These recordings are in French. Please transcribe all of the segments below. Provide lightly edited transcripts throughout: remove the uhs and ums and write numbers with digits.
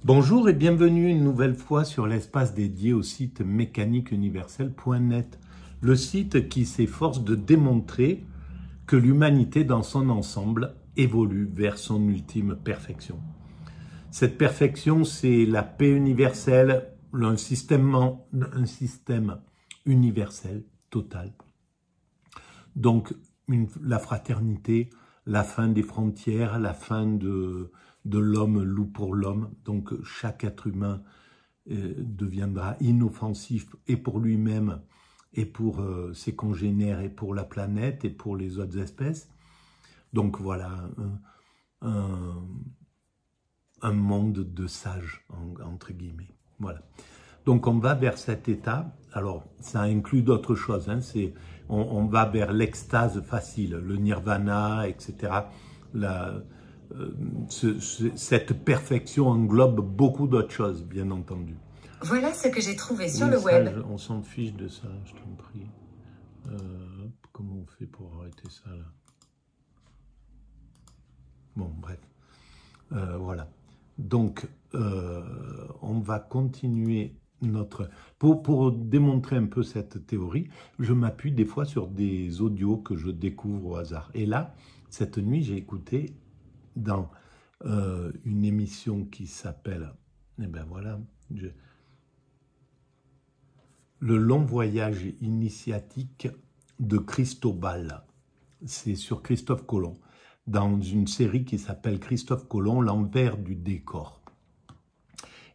Bonjour et bienvenue une nouvelle fois sur l'espace dédié au site mécaniqueuniverselle.net, le site qui s'efforce de démontrer que l'humanité dans son ensemble évolue vers son ultime perfection. Cette perfection, c'est la paix universelle, un système universel, total. Donc, la fraternité, la fin des frontières, la fin de l'homme loup pour l'homme. Donc, chaque être humain deviendra inoffensif et pour lui-même, et pour ses congénères, et pour la planète, et pour les autres espèces. Donc, voilà, un monde de sages, entre guillemets. Voilà. Donc, on va vers cet état. Alors, ça inclut d'autres choses. Hein. On va vers l'extase facile, le nirvana, etc. Cette perfection englobe beaucoup d'autres choses, bien entendu. Voilà ce que j'ai trouvé sur le web. On s'en fiche de ça, je t'en prie. Comment on fait pour arrêter ça, là? Bon, bref. Voilà. Donc, on va continuer notre... Pour démontrer un peu cette théorie, je m'appuie des fois sur des audios que je découvre au hasard. Et là, cette nuit, j'ai écouté dans une émission qui s'appelle... Eh ben voilà... Le long voyage initiatique de Cristobal. C'est sur Christophe Colomb, dans une série qui s'appelle Christophe Colomb, l'envers du décor.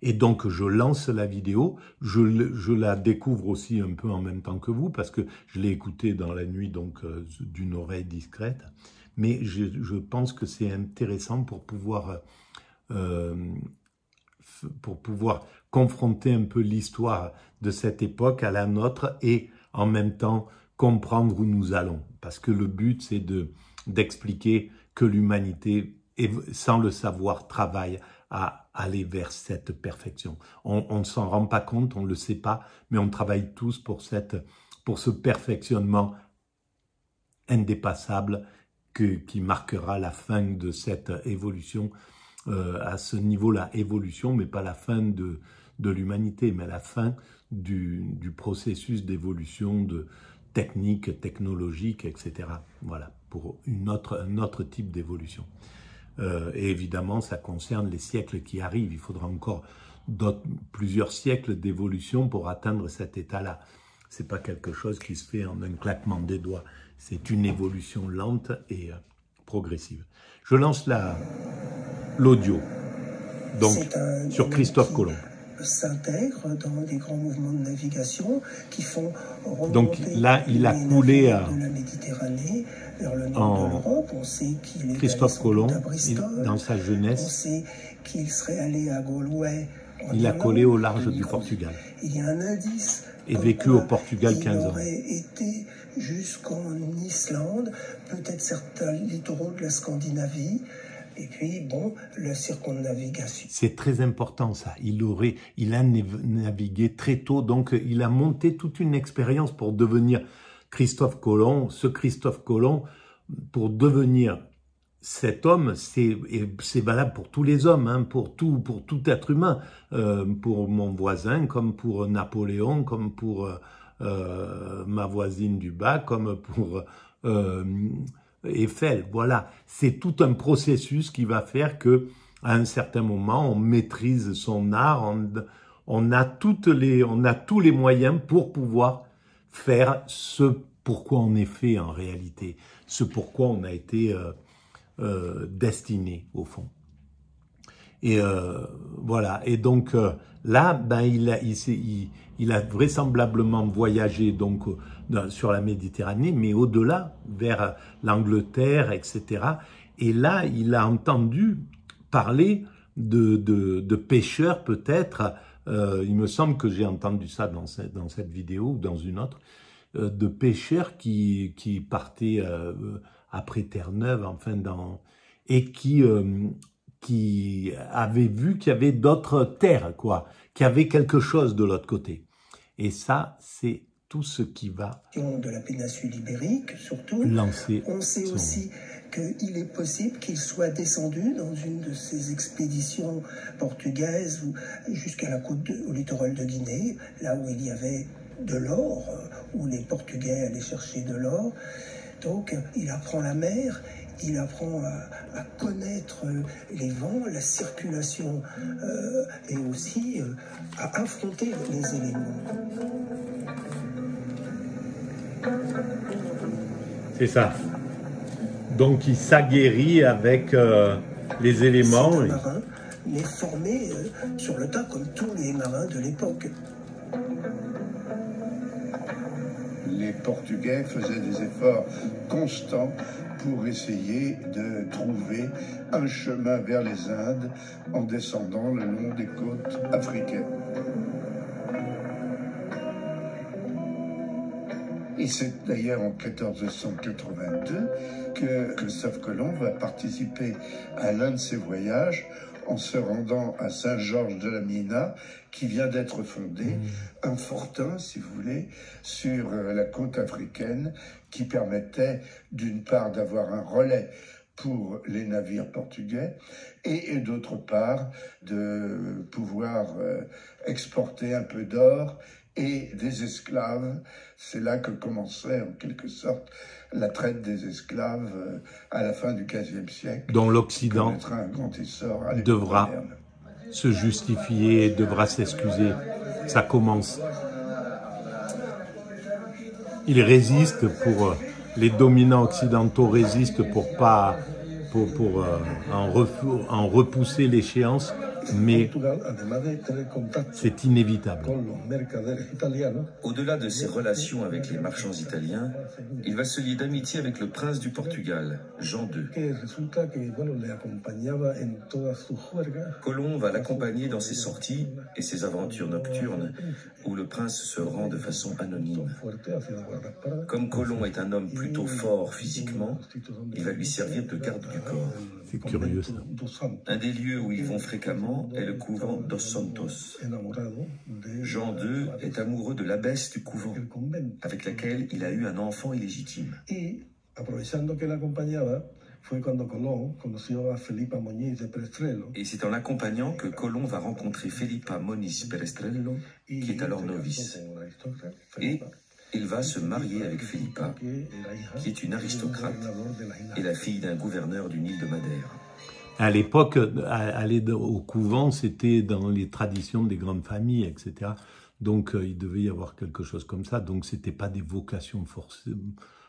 Et donc, je lance la vidéo, je la découvre aussi un peu en même temps que vous, parce que je l'ai écoutée dans la nuit, donc d'une oreille discrète. Mais je pense que c'est intéressant pour pouvoir confronter un peu l'histoire de cette époque à la nôtre et en même temps comprendre où nous allons. Parce que le but, c'est d'expliquer que l'humanité, sans le savoir, travaille à aller vers cette perfection. On ne s'en rend pas compte, on ne le sait pas, mais on travaille tous pour ce perfectionnement indépassable qui marquera la fin de cette évolution. À ce niveau-là, évolution, mais pas la fin de l'humanité, mais la fin du processus d'évolution technique, technologique, etc. Voilà, pour un autre type d'évolution. Et évidemment, ça concerne les siècles qui arrivent. Il faudra encore plusieurs siècles d'évolution pour atteindre cet état-là. C'est pas quelque chose qui se fait en un claquement des doigts. C'est une évolution lente et progressive. Je lance l'audio, donc sur Christophe Colomb. S'intègre dans des grands mouvements de navigation qui font remonter donc là, il a coulé de la Méditerranée vers le nord de l'Europe. On sait qu'il est Christophe Colomb, à Bristol, dans sa jeunesse, on sait qu'il serait allé à Galway. Il a collé au large du Portugal. Il y a un indice. Et vécu au Portugal 15 ans. Il aurait été jusqu'en Islande, peut-être certains littoraux de la Scandinavie. Et puis, bon, la circumnavigation. C'est très important, ça. Il a navigué très tôt, donc il a monté toute une expérience pour devenir Christophe Colomb. Ce Christophe Colomb, pour devenir cet homme, c'est valable pour tous les hommes, hein, pour tout être humain, pour mon voisin, comme pour Napoléon, comme pour ma voisine du bas, comme pour... Eiffel, voilà, c'est tout un processus qui va faire que, à un certain moment, on maîtrise son art, on a tous les moyens pour pouvoir faire ce pourquoi on est fait en réalité, ce pourquoi on a été destiné au fond. Et voilà. Et donc là, ben il a vraisemblablement voyagé donc sur la Méditerranée, mais au-delà, vers l'Angleterre, etc. Et là, il a entendu parler de pêcheurs peut-être. Il me semble que j'ai entendu ça dans cette vidéo ou dans une autre, de pêcheurs qui partaient après Terre-Neuve, enfin et qui avaient vu qu'il y avait d'autres terres, quoi, qu'il y avait quelque chose de l'autre côté. Et ça, c'est tout ce qui va de la péninsule ibérique, surtout. lancer. On sait aussi qu'il est possible qu'il soit descendu dans une de ces expéditions portugaises jusqu'à la côte, au littoral de Guinée, là où il y avait de l'or, où les Portugais allaient chercher de l'or. Donc, il apprend la mer, il apprend à connaître les vents, la circulation, et aussi à affronter les éléments. C'est ça. Donc, il s'aguerrit avec les éléments. C'est un marin, mais formé sur le tas comme tous les marins de l'époque. Les Portugais faisaient des efforts constants pour essayer de trouver un chemin vers les Indes en descendant le long des côtes africaines. Et c'est d'ailleurs en 1482 que Christophe Colomb va participer à l'un de ses voyages en se rendant à Saint-Georges-de-la-Mina, qui vient d'être fondé, un fortin, si vous voulez, sur la côte africaine, qui permettait d'une part d'avoir un relais pour les navires portugais et d'autre part de pouvoir exporter un peu d'or et des esclaves. C'est là que commençait en quelque sorte la traite des esclaves à la fin du XVe siècle. Dont l'Occident devra se justifier, devra s'excuser. Ça commence. Il résiste pour les dominants occidentaux résistent pour pas en repousser l'échéance, mais c'est inévitable. Au-delà de ses relations avec les marchands italiens, il va se lier d'amitié avec le prince du Portugal, Jean II. Colomb va l'accompagner dans ses sorties et ses aventures nocturnes, où le prince se rend de façon anonyme. Comme Colomb est un homme plutôt fort physiquement, il va lui servir de garde du corps. C'est curieux ça. Un des lieux où ils vont fréquemment est le couvent dos Santos. Jean II est amoureux de l'abbesse du couvent, avec laquelle il a eu un enfant illégitime. Et c'est en l'accompagnant que Colomb va rencontrer Felipa Moniz Perestrello, qui est alors novice. Et il va se marier avec Felipa, qui est une aristocrate et la fille d'un gouverneur d'une île de Madère. À l'époque, aller au couvent, c'était dans les traditions des grandes familles, etc. Donc, il devait y avoir quelque chose comme ça. Donc, c'était pas des vocations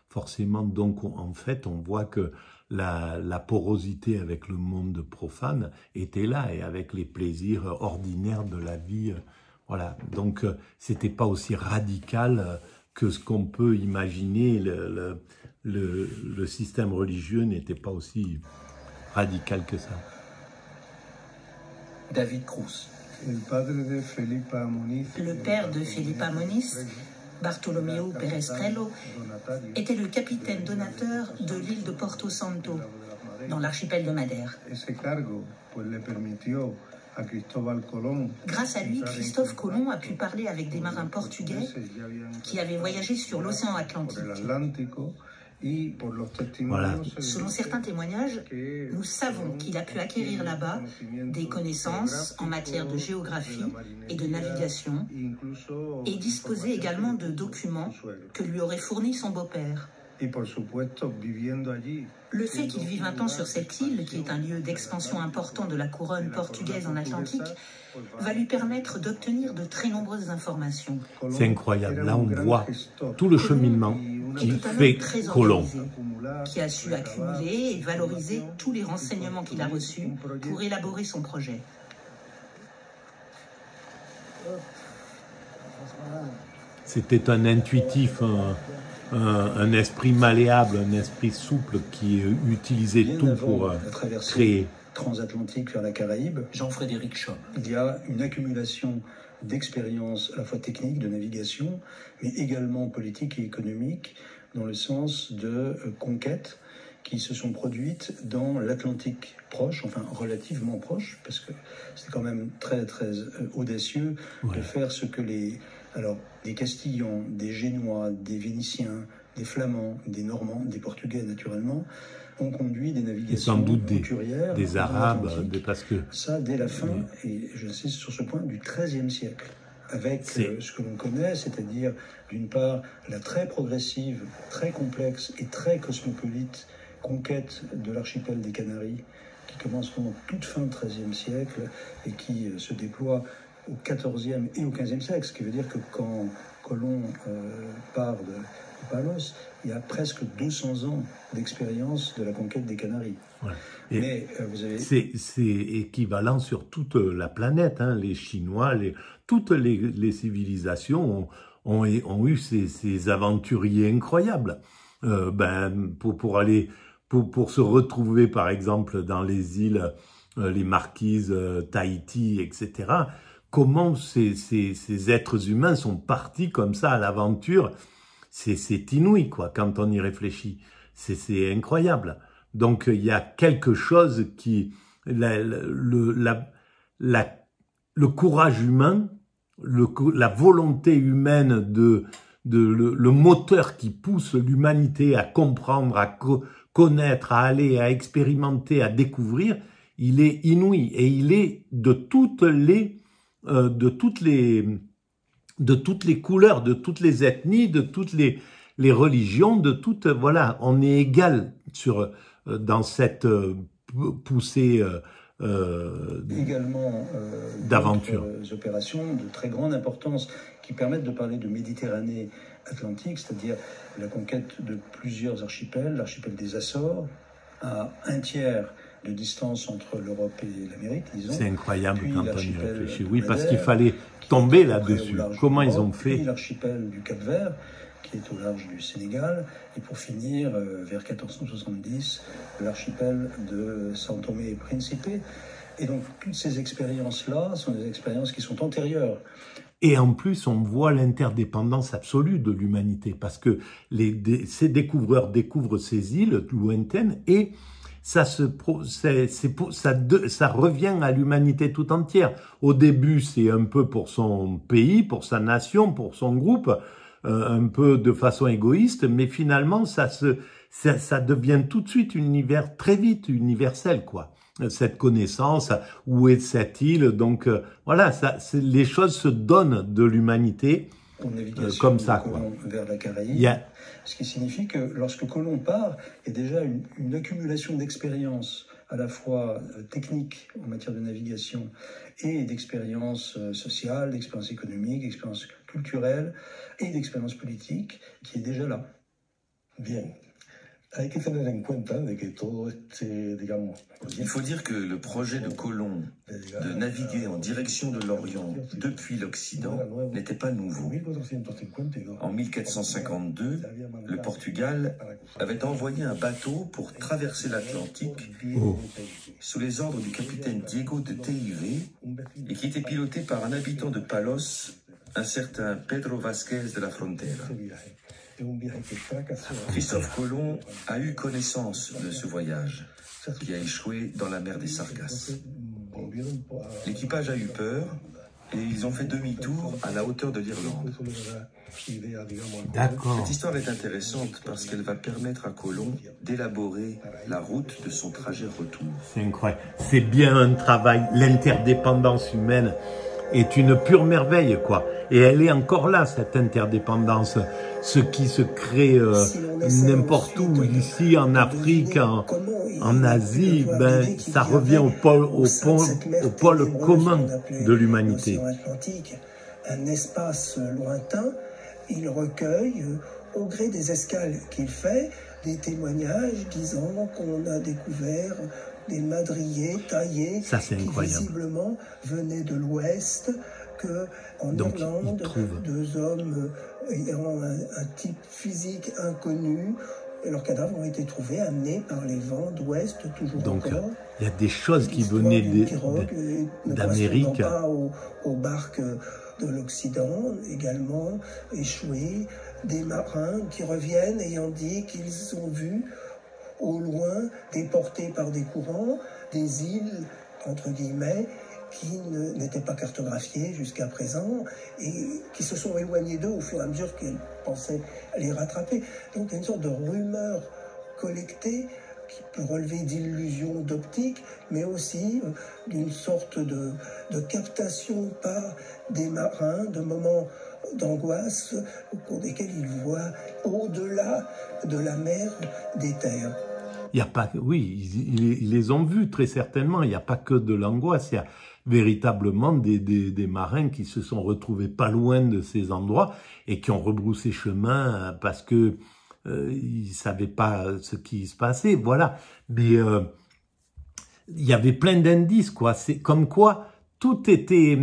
forcément. Donc, en fait, on voit que la porosité avec le monde profane était là, et avec les plaisirs ordinaires de la vie. Voilà. Donc, c'était pas aussi radical que ce qu'on peut imaginer. Le système religieux n'était pas aussi radical que ça. David Cruz. Le père de Felipa Moniz, Bartolomeu Perestrello, était le capitaine donateur de l'île de Porto Santo, dans l'archipel de Madère. Grâce à lui, Christophe Colomb a pu parler avec des marins portugais qui avaient voyagé sur l'océan Atlantique. Voilà. Selon certains témoignages, nous savons qu'il a pu acquérir là-bas des connaissances en matière de géographie et de navigation, et disposer également de documents que lui aurait fournis son beau-père. Le fait qu'il vive un temps sur cette île, qui est un lieu d'expansion important de la couronne portugaise en Atlantique, va lui permettre d'obtenir de très nombreuses informations. C'est incroyable. Là, on voit tout le cheminement qui fait Colomb, qui a su accumuler et valoriser tous les renseignements qu'il a reçus pour élaborer son projet. C'était un intuitif, un esprit malléable, un esprit souple qui utilisait tout pour créer. Transatlantique vers la Caraïbe. Jean-Frédéric Schopp. Il y a une accumulation d'expériences à la fois techniques, de navigation, mais également politiques et économiques, dans le sens de conquêtes qui se sont produites dans l'Atlantique proche, enfin relativement proche, parce que c'est quand même très audacieux de faire ce que les Alors, des Castillans, des Génois, des Vénitiens, des Flamands, des Normands, des Portugais naturellement, ont conduit des navigations sans doute couturières des Arabes, parce que... Ça, dès la fin, et j'insiste sur ce point, du XIIIe siècle. Avec ce que l'on connaît, c'est-à-dire d'une part la très progressive, très complexe et très cosmopolite conquête de l'archipel des Canaries, qui commence pendant toute fin XIIIe siècle et qui se déploie au XIVe et au XVe siècle, ce qui veut dire que quand Colomb part de Palos, il y a presque 200 ans d'expérience de la conquête des Canaries. Ouais. Mais vous avez... C'est équivalent sur toute la planète, hein. Les Chinois, toutes les civilisations ont eu ces aventuriers incroyables. Pour se retrouver, par exemple, dans les îles, les Marquises, Tahiti, etc. Comment ces êtres humains sont partis comme ça à l'aventure? C'est inouï, quoi, quand on y réfléchit. C'est incroyable. Donc, il y a quelque chose qui... Le courage humain, la volonté humaine, le moteur qui pousse l'humanité à comprendre, à connaître, à aller, à expérimenter, à découvrir, il est inouï. Et il est de toutes les couleurs, de toutes les ethnies, de toutes les religions, voilà, on est égal dans cette poussée également d'aventure. Opérations de très grande importance qui permettent de parler de Méditerranée atlantique, c'est-à-dire la conquête de plusieurs archipels, l'archipel des Açores, à un tiers de distance entre l'Europe et l'Amérique, disons. C'est incroyable quand on y réfléchit. Oui, parce qu'il fallait tomber là-dessus. Comment ils ont fait? Puis l'archipel du Cap-Vert, qui est au large du Sénégal, et pour finir, vers 1470, l'archipel de São Tomé et Príncipe. Et donc, toutes ces expériences-là sont des expériences qui sont antérieures. Et en plus, on voit l'interdépendance absolue de l'humanité, parce que ces découvreurs découvrent ces îles lointaines, et ça revient à l'humanité tout entière. Au début, c'est un peu pour son pays, pour sa nation, pour son groupe, un peu de façon égoïste, mais finalement, ça devient tout de suite très vite universel, quoi. Cette connaissance, où est cette île, donc voilà, les choses se donnent de l'humanité comme ça, quoi. Vers la Caraïbe, ce qui signifie que lorsque Colomb part, il y a déjà une accumulation d'expériences à la fois techniques en matière de navigation et d'expériences sociales, d'expériences économiques, d'expériences culturelles et d'expériences politiques qui est déjà là. Bien. Il faut dire que le projet de Colomb de naviguer en direction de l'Orient depuis l'Occident n'était pas nouveau. En 1452, le Portugal avait envoyé un bateau pour traverser l'Atlantique sous les ordres du capitaine Diego de Teive et qui était piloté par un habitant de Palos, un certain Pedro Vasquez de la Frontera. Christophe Colomb a eu connaissance de ce voyage, qui a échoué dans la mer des Sargasses. L'équipage a eu peur et ils ont fait demi-tour à la hauteur de l'Irlande. D'accord. Cette histoire est intéressante parce qu'elle va permettre à Colomb d'élaborer la route de son trajet retour. C'est incroyable. C'est bien un travail. L'interdépendance humaine est une pure merveille, quoi. Et elle est encore là, cette interdépendance. Ce qui se crée n'importe où, ici, en Afrique, en Asie, ça revient au pôle commun de l'humanité. Un espace lointain, il recueille, au gré des escales qu'il fait, des témoignages disant qu'on a découvert des madriers taillés qui visiblement venaient de l'Ouest, qu'en Irlande, deux hommes ayant un type physique inconnu, leurs cadavres ont été trouvés, amenés par les vents d'Ouest, toujours encore. Il y a des choses qui venaient d'Amérique. Pas aux barques de l'Occident, également échouées, des marins qui reviennent ayant dit qu'ils ont vu au loin, déportés par des courants, des îles, entre guillemets, qui n'étaient pas cartographiés jusqu'à présent et qui se sont éloignés d'eux au fur et à mesure qu'elles pensaient les rattraper. Donc il y a une sorte de rumeur collectée qui peut relever d'illusions d'optique, mais aussi d'une sorte de captation par des marins de moments d'angoisse au cours desquels ils voient au-delà de la mer des terres. Il y a pas, oui, ils les ont vus très certainement. Il n'y a pas que de l'angoisse. Il y a véritablement des marins qui se sont retrouvés pas loin de ces endroits et qui ont rebroussé chemin parce que ils savaient pas ce qui se passait. Voilà. Mais il y avait plein d'indices, quoi. C'est comme quoi tout était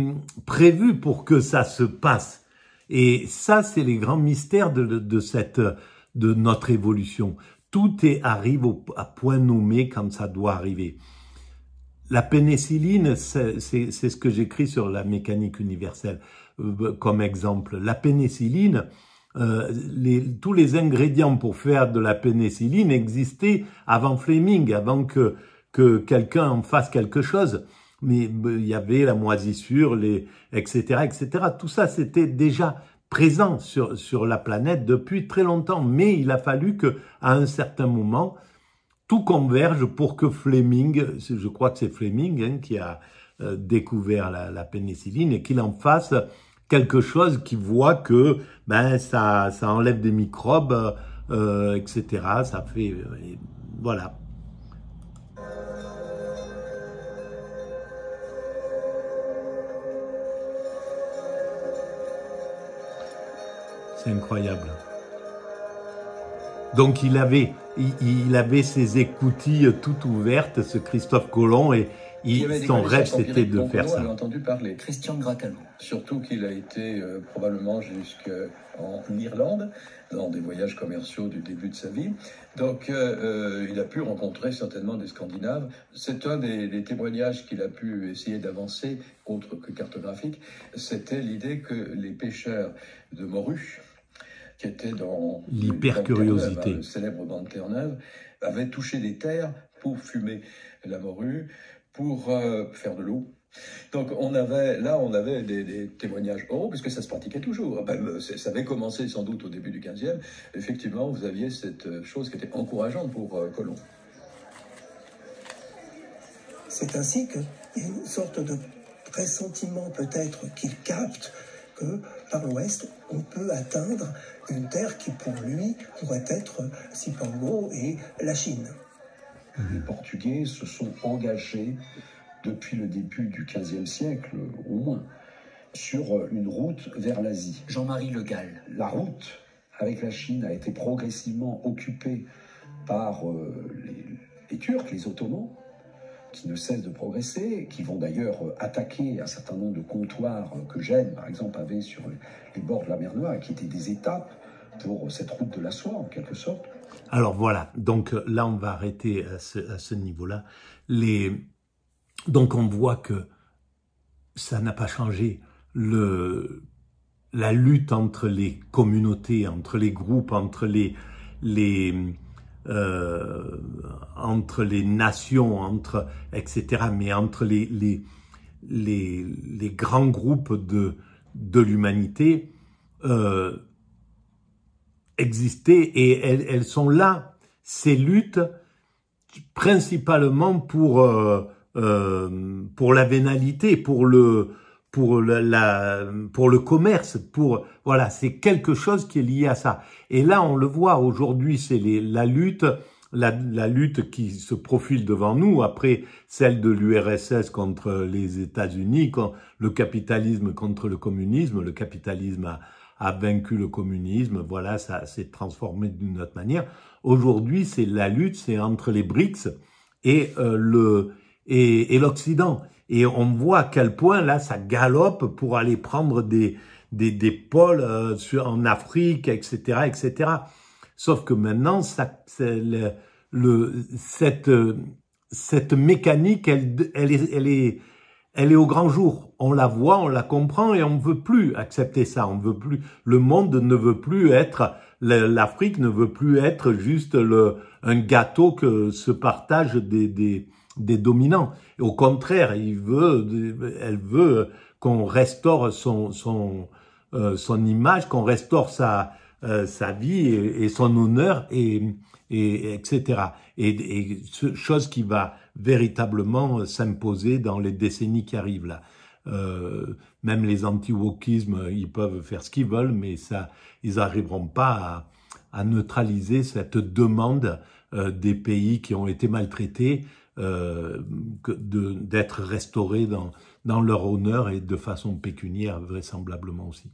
prévu pour que ça se passe. Et ça, c'est les grands mystères de notre évolution. Tout arrive à point nommé quand ça doit arriver. La pénicilline, c'est ce que j'écris sur la mécanique universelle comme exemple. La pénicilline, tous les ingrédients pour faire de la pénicilline existaient avant Fleming, avant que quelqu'un en fasse quelque chose. Mais il y avait la moisissure, etc., etc. Tout ça, c'était déjà présent sur la planète depuis très longtemps. Mais il a fallu que, à un certain moment, tout converge pour que Fleming, je crois que c'est Fleming qui a découvert la pénicilline, et qu'il en fasse quelque chose qui voit que ça enlève des microbes, etc. Ça fait voilà. C'est incroyable. Donc il avait ses écoutilles toutes ouvertes, ce Christophe Colomb, et son rêve c'était de faire ça. On a entendu parler. Christian Gracalo. Surtout qu'il a été probablement jusqu'en Irlande, dans des voyages commerciaux du début de sa vie. Donc il a pu rencontrer certainement des Scandinaves. C'est un des témoignages qu'il a pu essayer d'avancer, autre que cartographique. C'était l'idée que les pêcheurs de morues, qui était dans l'hypercuriosité, le célèbre banc de Terre-Neuve, avait touché des terres pour fumer la morue, pour faire de l'eau. Donc on avait des témoignages oraux, puisque ça se pratiquait toujours. Ça avait commencé sans doute au début du XVe. Effectivement, vous aviez cette chose qui était encourageante pour Colomb. C'est ainsi qu'il y a une sorte de pressentiment peut-être qu'il capte que par l'ouest, on peut atteindre une terre qui pour lui pourrait être Cipango et la Chine. Les Portugais se sont engagés depuis le début du XVe siècle, au moins, sur une route vers l'Asie. Jean-Marie Le Gall. La route avec la Chine a été progressivement occupée par les Turcs, les Ottomans, qui ne cessent de progresser, qui vont d'ailleurs attaquer un certain nombre de comptoirs que Gênes, par exemple, avait sur les bords de la mer Noire, et qui étaient des étapes pour cette route de la soie, en quelque sorte. Alors voilà, donc là, on va arrêter à ce niveau-là. Donc on voit que ça n'a pas changé. La lutte entre les communautés, entre les groupes, entre les nations, etc., mais entre les grands groupes de l'humanité existaient, et elles sont là, ces luttes, principalement pour la vénalité, pour le commerce, voilà, c'est quelque chose qui est lié à ça. Et là, on le voit aujourd'hui, c'est la lutte qui se profile devant nous, après celle de l'URSS contre les États-Unis, le capitalisme contre le communisme. Le capitalisme a vaincu le communisme, voilà, ça s'est transformé d'une autre manière. Aujourd'hui, c'est la lutte, c'est entre les BRICS et l'Occident. Et on voit à quel point, là, ça galope pour aller prendre des pôles en Afrique, etc., etc. Sauf que maintenant, cette mécanique, elle est au grand jour. On la voit, on la comprend, et on ne veut plus accepter ça. On veut plus. Le monde ne veut plus être, l'Afrique ne veut plus être juste un gâteau que se partagent des dominants. au contraire, elle veut qu'on restaure son image, qu'on restaure sa vie et son honneur, et etc. Et chose qui va véritablement s'imposer dans les décennies qui arrivent là. Même les anti-wokismes, ils peuvent faire ce qu'ils veulent, mais ça, ils n'arriveront pas à neutraliser cette demande des pays qui ont été maltraités d'être restaurés dans leur honneur et de façon pécuniaire vraisemblablement aussi.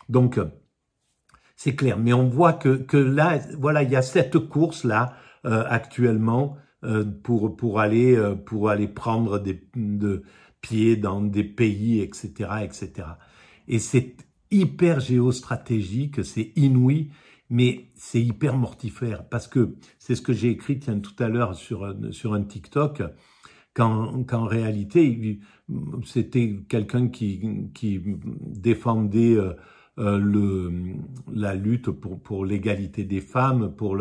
Donc c'est clair, mais on voit que là, voilà, il y a cette course là actuellement pour aller prendre de pieds dans des pays, etc., etc. Et c'est hyper géostratégique, c'est inouï, mais c'est hyper mortifère, parce que c'est ce que j'ai écrit tout à l'heure sur un TikTok, qu'en réalité, c'était quelqu'un qui défendait la lutte pour l'égalité des femmes, pour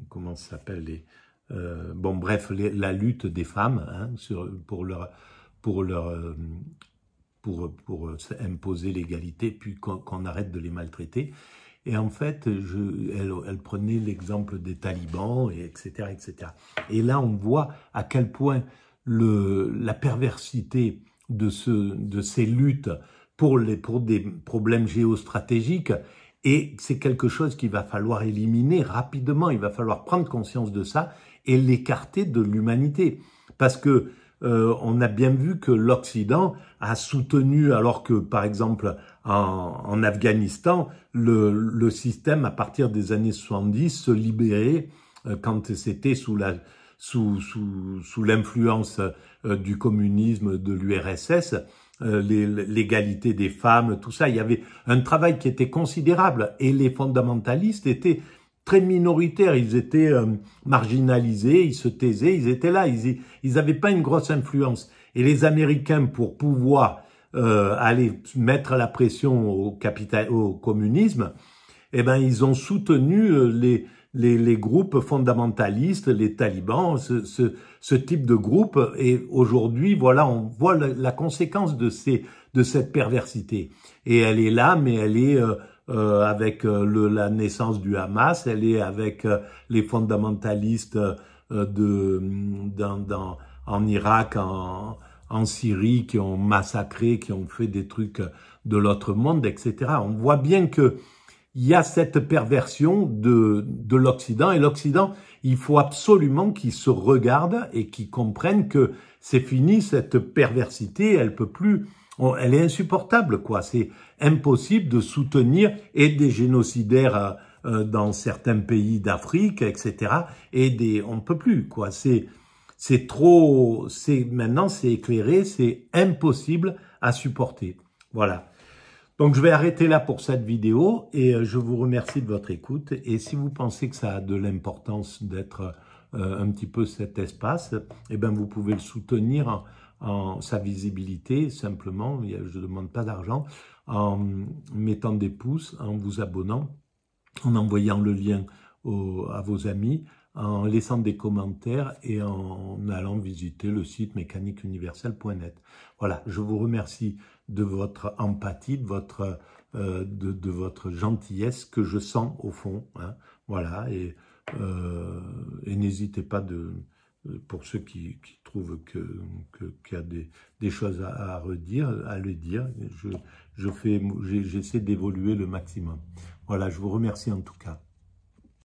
comment ça s'appelle, bon bref, la lutte des femmes, hein, pour imposer l'égalité, puis qu'on arrête de les maltraiter. Et en fait, elle prenait l'exemple des talibans, et etc., etc. Et là, on voit à quel point la perversité de ces luttes pour des problèmes géostratégiques, et c'est quelque chose qu'il va falloir éliminer rapidement. Il va falloir prendre conscience de ça et l'écarter de l'humanité. Parce que on a bien vu que l'Occident a soutenu, alors que par exemple en Afghanistan, le système à partir des années 70 se libérait quand c'était sous l'influence du communisme, de l'URSS, l'égalité des femmes, tout ça. Il y avait un travail qui était considérable et les fondamentalistes étaient très minoritaires, ils étaient marginalisés, ils se taisaient, ils étaient là, ils n'avaient pas une grosse influence. Et les Américains, pour pouvoir aller mettre la pression au communisme, eh ben ils ont soutenu les groupes fondamentalistes, les talibans, ce type de groupe. Et aujourd'hui, voilà, on voit la conséquence de cette perversité. Et elle est là, mais elle est avec la naissance du Hamas, elle est avec les fondamentalistes en Irak, en Syrie, qui ont massacré, qui ont fait des trucs de l'autre monde, etc. On voit bien que il y a cette perversion de l'Occident, et l'Occident, il faut absolument qu'il se regarde et qu'il comprenne que c'est fini, cette perversité, elle peut plus, elle est insupportable, quoi. C'est impossible de soutenir et des génocidaires dans certains pays d'Afrique, etc. Et on peut plus, quoi. C'est trop, maintenant c'est éclairé, c'est impossible à supporter. Voilà. Donc, je vais arrêter là pour cette vidéo et je vous remercie de votre écoute. Et si vous pensez que ça a de l'importance d'être un petit peu cet espace, eh ben, vous pouvez le soutenir en sa visibilité, simplement, je ne demande pas d'argent, en mettant des pouces, en vous abonnant, en envoyant le lien à vos amis, en laissant des commentaires et en allant visiter le site mécaniqueuniverselle.net. Voilà, je vous remercie de votre empathie, de votre gentillesse que je sens au fond. Hein, voilà, et n'hésitez pas pour ceux qui trouvent qu'il y a des choses à redire, à le dire. J'essaie d'évoluer le maximum. Voilà, je vous remercie en tout cas.